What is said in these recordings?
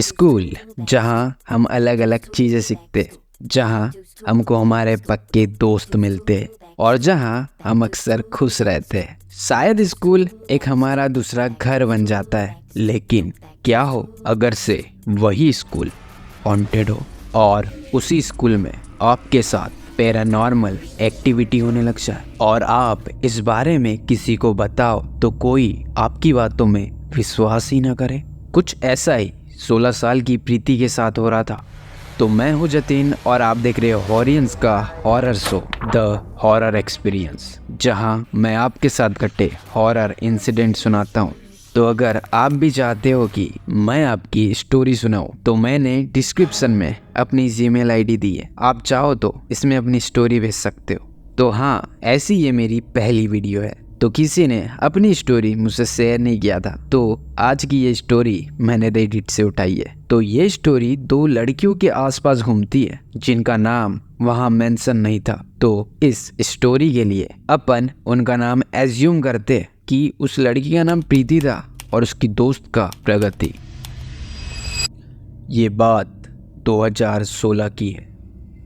School जहाँ हम अलग अलग चीज़ें सीखते, जहाँ हमको हमारे पक्के दोस्त मिलते और जहाँ हम अक्सर खुश रहते। शायद स्कूल एक हमारा दूसरा घर बन जाता है, लेकिन क्या हो अगर से वही स्कूल हॉन्टेड हो और उसी स्कूल में आपके साथ पैरानॉर्मल एक्टिविटी होने लग जाए और आप इस बारे में किसी को बताओ तो कोई आपकी बातों में विश्वास ही ना करे। कुछ ऐसा ही 16 साल की प्रीति के साथ हो रहा था। तो मैं हूँ जतिन और आप देख रहे हो हॉरियंस का horror show the horror experience, जहाँ मैं आपके साथ घटे हॉरर इंसिडेंट सुनाता हूँ। तो अगर आप भी चाहते हो कि मैं आपकी स्टोरी सुनाऊं तो मैंने डिस्क्रिप्शन में अपनी जीमेल आईडी दी है, आप चाहो तो इसमें अपनी स्टोरी भेज सकते हो। तो हाँ, ऐसी ये मेरी पहली वीडियो है, तो किसी ने अपनी स्टोरी मुझसे शेयर नहीं किया था, तो आज की ये स्टोरी मैंने रेडिट से उठाई है। तो ये स्टोरी दो लड़कियों के आसपास घूमती है जिनका नाम वहाँ मेंशन नहीं था। तो इस स्टोरी के लिए अपन उनका नाम एज्यूम करते कि उस लड़की का नाम प्रीति था और उसकी दोस्त का प्रगति। ये बात 2016 की है,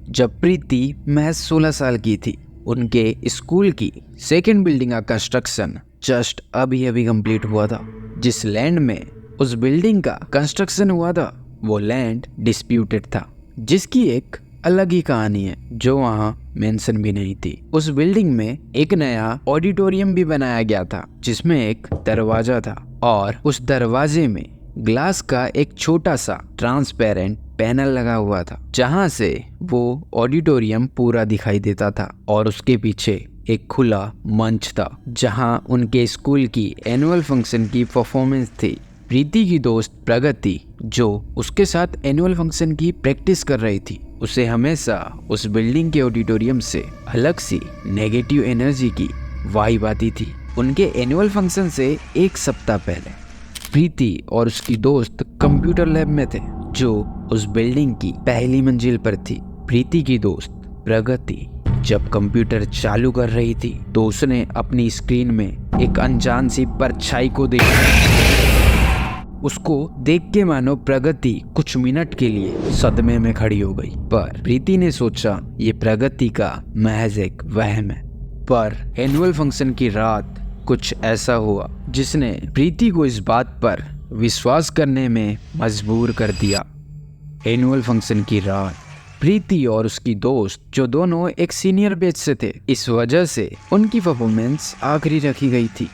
जब प्रीति महज 16 साल की थी। उनके स्कूल की सेकेंड बिल्डिंग का कंस्ट्रक्शन जस्ट अभी कंप्लीट हुआ था। जिस लैंड में उस बिल्डिंग का कंस्ट्रक्शन हुआ था वो लैंड डिस्प्यूटेड था, जिसकी एक अलग ही कहानी है जो वहाँ मेंशन भी नहीं थी। उस बिल्डिंग में एक नया ऑडिटोरियम भी बनाया गया था जिसमें एक दरवाजा था और उस दरवाजे में ग्लास का एक छोटा सा ट्रांसपेरेंट पैनल लगा हुआ था, जहां से वो ऑडिटोरियम पूरा दिखाई देता था। और उसके पीछे एक खुला मंच था जहां उनके स्कूल की एनुअल फंक्शन की परफॉर्मेंस थी। प्रीति की दोस्त प्रगति, जो उसके साथ एनुअल फंक्शन की प्रैक्टिस कर रही थी, उसे हमेशा उस बिल्डिंग के ऑडिटोरियम से अलग सी नेगेटिव एनर्जी की वाइब आती थी। उनके एनुअल फंक्शन से एक सप्ताह पहले प्रीति और उसकी दोस्त कंप्यूटर लैब में थे, जो उस बिल्डिंग की पहली मंजिल पर थी। प्रीति की दोस्त प्रगति जब कंप्यूटर चालू कर रही थी तो उसने अपनी स्क्रीन में एक अनजान सी परछाई को देखा। उसको देख के मानो प्रगति कुछ मिनट के लिए सदमे में खड़ी हो गई, पर प्रीति ने सोचा ये प्रगति का महज एक वहम है। पर एनुअल फंक्शन की रात कुछ ऐसा हुआ जिसने प्रीति को इस बात पर विश्वास करने में मजबूर कर दिया। एनुअल फंक्शन की रात प्रीति और उसकी दोस्त, जो दोनों एक सीनियर बैच से थे, इस वजह से उनकी परफॉर्मेंस आखिरी रखी गई थी।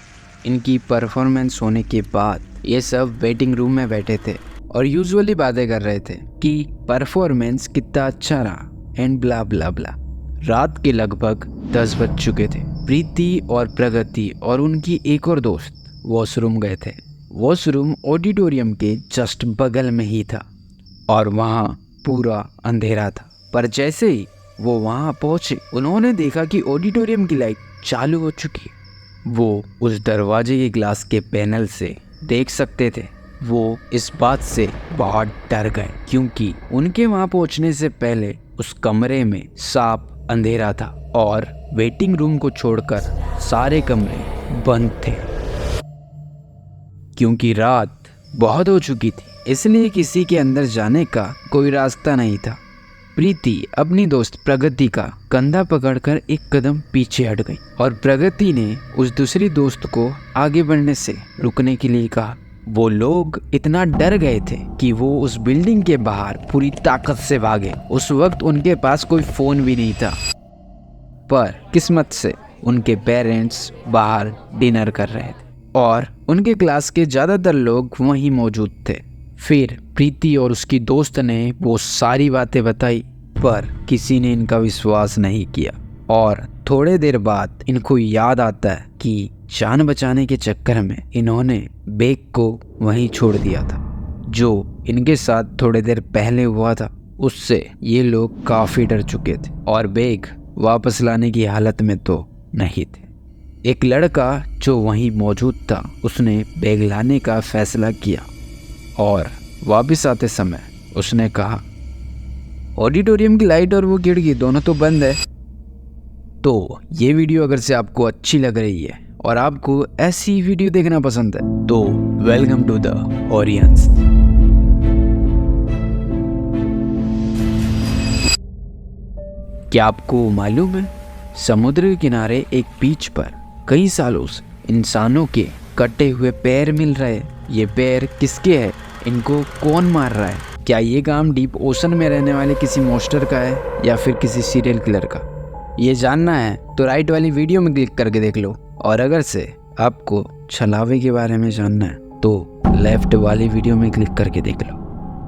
इनकी परफॉर्मेंस होने के बाद ये सब वेटिंग रूम में बैठे थे और यूजुअली बातें कर रहे थे कि परफॉर्मेंस कितना अच्छा रहा एंड ब्ला ब्ला ब्ला। रात के लगभग 10 बज चुके थे। प्रीति और प्रगति और उनकी एक और दोस्त वॉशरूम गए थे। वॉशरूम ऑडिटोरियम के जस्ट बगल में ही था और वहाँ पूरा अंधेरा था। पर जैसे ही वो वहाँ पहुँचे, उन्होंने देखा कि ऑडिटोरियम की लाइट चालू हो चुकी है। वो उस दरवाजे के ग्लास के पैनल से देख सकते थे। वो इस बात से बहुत डर गए क्योंकि उनके वहाँ पहुँचने से पहले उस कमरे में साफ अंधेरा था और वेटिंग रूम को छोड़कर सारे कमरे बंद थे। क्योंकि रात बहुत हो चुकी थी, इसलिए किसी के अंदर जाने का कोई रास्ता नहीं था। प्रीति अपनी दोस्त प्रगति का कंधा पकड़कर एक कदम पीछे हट गई और प्रगति ने उस दूसरी दोस्त को आगे बढ़ने से रुकने के लिए कहा। वो लोग इतना डर गए थे कि वो उस बिल्डिंग के बाहर पूरी ताकत से भागे। उस वक्त उनके पास कोई फोन भी नहीं था, पर किस्मत से उनके पेरेंट्स बाहर डिनर कर रहे थे और उनके क्लास के ज़्यादातर लोग वहीं मौजूद थे। फिर प्रीति और उसकी दोस्त ने वो सारी बातें बताई, पर किसी ने इनका विश्वास नहीं किया। और थोड़े देर बाद इनको याद आता है कि जान बचाने के चक्कर में इन्होंने बैग को वहीं छोड़ दिया था, जो इनके साथ थोड़ी देर पहले हुआ था। उससे ये लोग काफ़ी डर चुके थे और बैग वापस लाने की हालत में तो नहीं थे। एक लड़का जो वहीं मौजूद था, उसने बैग लाने का फैसला किया और वापस आते समय उसने कहा, ऑडिटोरियम की लाइट और वो खिड़की दोनों तो बंद है। तो ये वीडियो अगर से आपको अच्छी लग रही है और आपको ऐसी वीडियो देखना पसंद है तो वेलकम टू द हॉरियंस। क्या आपको मालूम है, समुद्र के किनारे एक बीच पर कई सालों से इंसानों के कटे हुए पैर मिल रहे हैं। ये पैर किसके हैं? इनको कौन मार रहा है? क्या ये काम डीप ओशन में रहने वाले किसी मॉन्स्टर का है या फिर किसी सीरियल किलर का? ये जानना है तो राइट वाली वीडियो में क्लिक करके देख लो, और अगर से आपको छलावे के बारे में जानना है तो लेफ्ट वाली वीडियो में क्लिक करके देख लो।